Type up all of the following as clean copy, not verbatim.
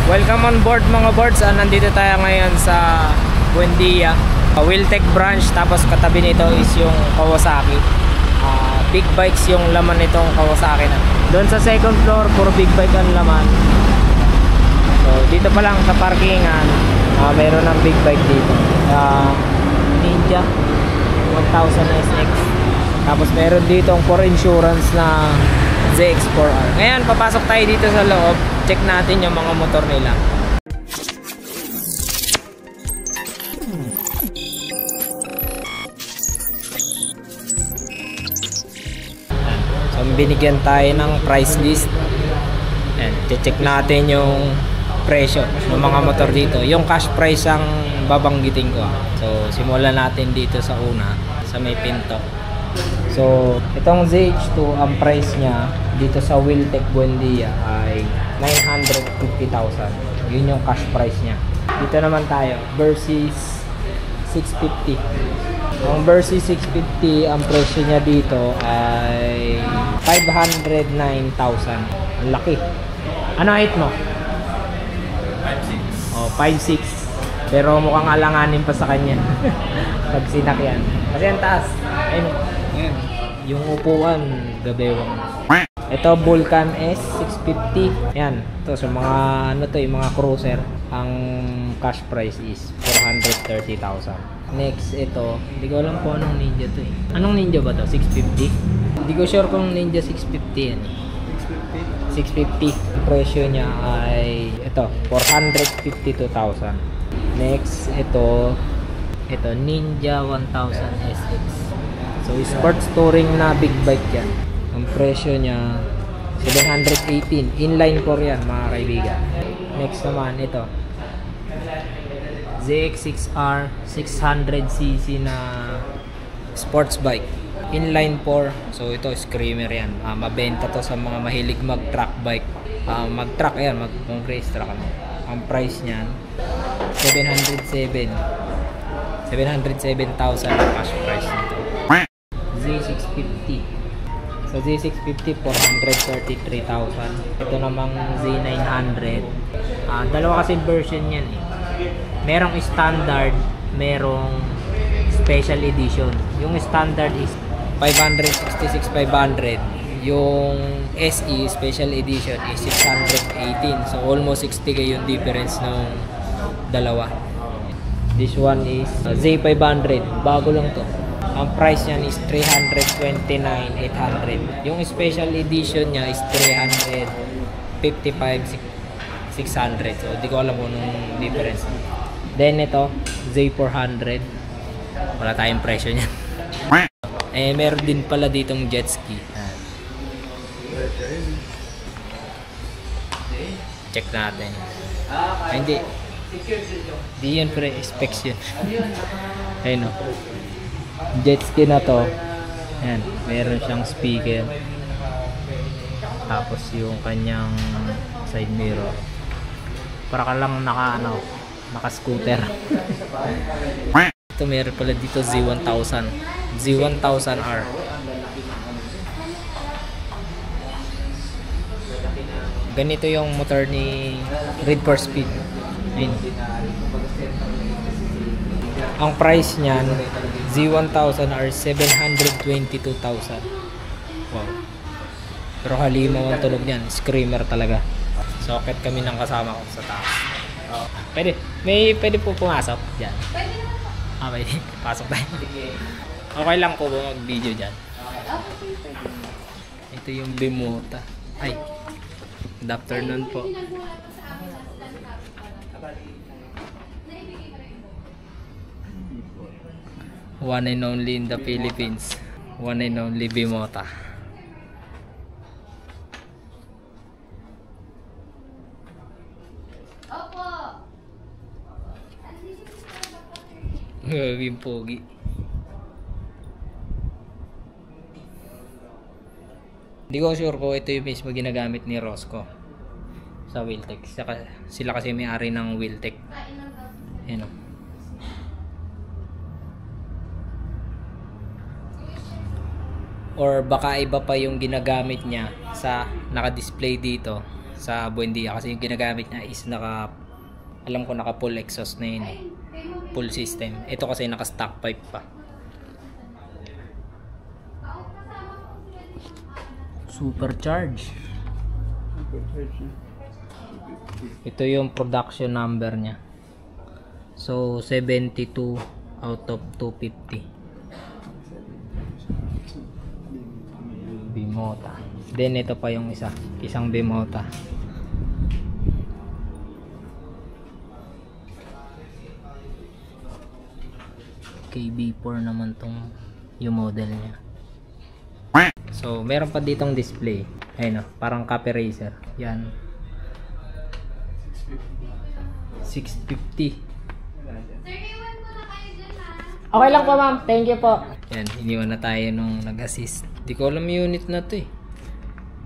Welcome on board mga boards. Nandito tayo ngayon sa Buendia, Wheeltech branch. Tapos katabi nito is yung Kawasaki. Big bikes yung laman nitong Kawasaki na. Doon sa second floor, puro big bike ang laman. So dito pa lang sa parkingan, mayroon ng big bike dito. Ninja 1000 SX. Tapos meron dito ang for insurance na ZX4R. Ngayon papasok tayo dito sa loob. Check natin yung mga motor nila. So binigyan tayo ng price list. And check natin yung presyo ng mga motor dito. Yung cash price ang babanggitin ko. So simulan natin dito sa una, sa may pinto. So itong ZH2, ang price niya dito sa Wheeltech Buendia ay 950,000. Yun yung cash price niya. Dito naman tayo, Versys 650. Ang Versys 650, ang presyo niya dito ay 509,000. Ang laki. Ano height mo? 5'6". Oh, 5'6". Pero mukhang alanganin pa sa kanya pag sinakyan. Kasi ang taas. Ayun. Yung upuan, gabewang. Ito Vulcan S650. Yan. Ito sa mga ano to, yung mga cruiser. Ang cash price is 430,000. Next ito, hindi ko alam kung anong Ninja to eh. Anong Ninja ba to? 650? Hindi ko sure kung Ninja 650 yan eh. 650. Ang presyo niya ay ito, 452,000. Next ito Ninja 1000 SX. So sports touring na big bike yan. Ang presyo niya 718. Inline 4 yan mga kaibigan. Next naman ito ZX6R 600cc na sports bike. Inline 4. So ito screamer yan. Mabenta to sa mga mahilig mag track bike. Mag track yan, mag race track. Ang price niyan 707,000 cash price nito. Z650. So Z650 433,000. Ito namang Z900. Dalawa kasi version yan eh. Merong standard, merong special edition. Yung standard is 566,500. Yung SE special edition is 618. So almost 60k yung difference ng dalawa. This one is Z500. Bago lang to. Ang price niyan is 329,800. Yung special edition niya is 355,600. So di ko alam kung anong difference. Then ito Z400. Wala tayong presyo niyan. Meron din pala ditong jet ski. Check natin. Hindi yun pre, specs yun. Ayun o. Jet ski na to. Ayan, meron siyang speaker. Tapos yung kanyang side mirror. Para ka lang naka scooter. Ito meron pala dito Z1000. Z1000R. Ganito yung motor ni Red for Speed. Ayun. Ang price niyan Z1000R 722,000. Wow. Pero halimaw ang tunog niyan, screamer talaga. Socket kami ng kasama ko sa taas. Pwede po pumasok diyan. Pwede. Pasok tayo. Okay lang po ba mag-video diyan? Ito yung Bimota. Ay. Good afternoon po. One and only in the Philippines. One and only Bimota. Opo. Gawin pogi. Hindi ko sure kung ito yung mismo ginagamit ni Roscoe sa Wheeltech. Sila kasi may-ari ng Wheeltech. Ayan o. Or baka iba pa yung ginagamit niya sa naka-display dito sa Buendia kasi yung ginagamit niya is alam ko naka full exhaust na yun eh. Full system. Ito kasi naka stock pipe pa. Supercharge. Ito yung production number niya. So 72 out of 250. Bimota. Then ito pa yung isang Bimota. KB4 naman yung model niya. So meron pa ditong display. Ayun, parang copy racer. Yan. 650. Okay lang po ma'am. Thank you po. Yan, iniwan na tayo nung nag-assist. Di ko alam yung unit na to eh.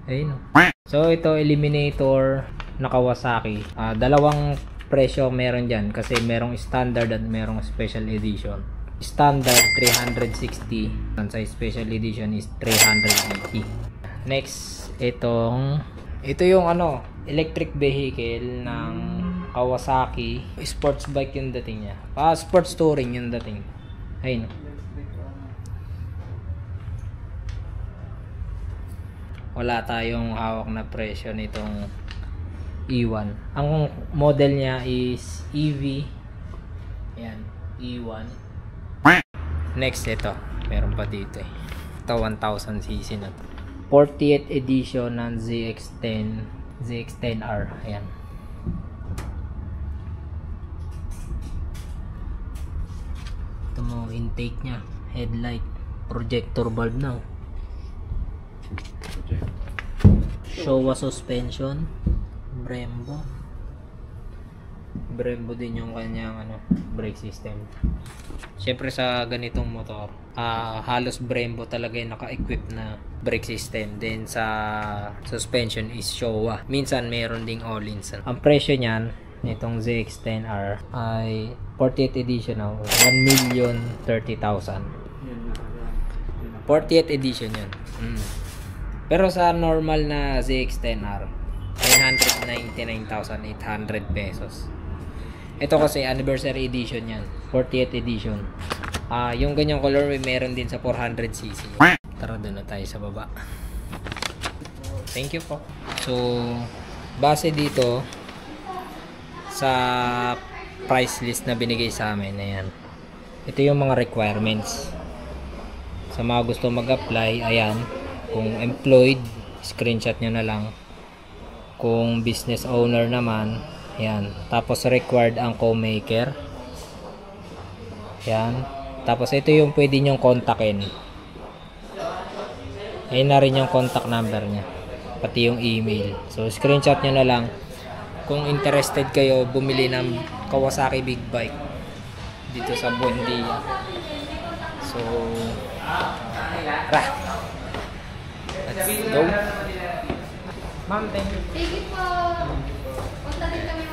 Ayun. So ito, eliminator na Kawasaki. Dalawang presyo meron dyan kasi merong standard at merong special edition. Standard 360, sa special edition is 380. Next, ito yung electric vehicle ng Kawasaki. Sports bike yung dating niya. Sports touring yung dating. Ayun. Wala tayong hawak na presyo nitong E1. Ang model niya is EV. Ayan, E1. Next, ito. Meron pa dito eh. Ito, 1000cc na. 48th edition ng ZX10R. Ayan. Ito mo, intake nya. Headlight. Projector bulb na. Showa suspension. Brembo din yung kanyang brake system. Siyempre sa ganitong motor, halos Brembo talaga yung naka-equip na brake system. Then sa suspension is Showa. Minsan meron ding all-ins. Ang presyo niyan nitong ZX10R ay 48th edition na 1,030,000. 48th edition yun. Pero sa normal na ZX10R 999,800 pesos. Ito kasi anniversary edition yan, 40th edition. Yung ganyang color meron din sa 400cc. Tara, doon na tayo sa baba. Thank you po. So base dito sa price list na binigay sa amin, ayan, ito yung mga requirements sa mga gusto mag-apply. Ayan, kung employed, screenshot nyo na lang. Kung business owner naman, yan. Tapos required ang co-maker. Yan. Tapos ito yung pwede nyong kontakin. Ayun na rin yung contact number niya. Pati yung email. So screenshot nyo na lang. Kung interested kayo bumili ng Kawasaki Big Bike dito sa Buendia. So let's go. Ma'am, thank you. Thank you po. Punta din kami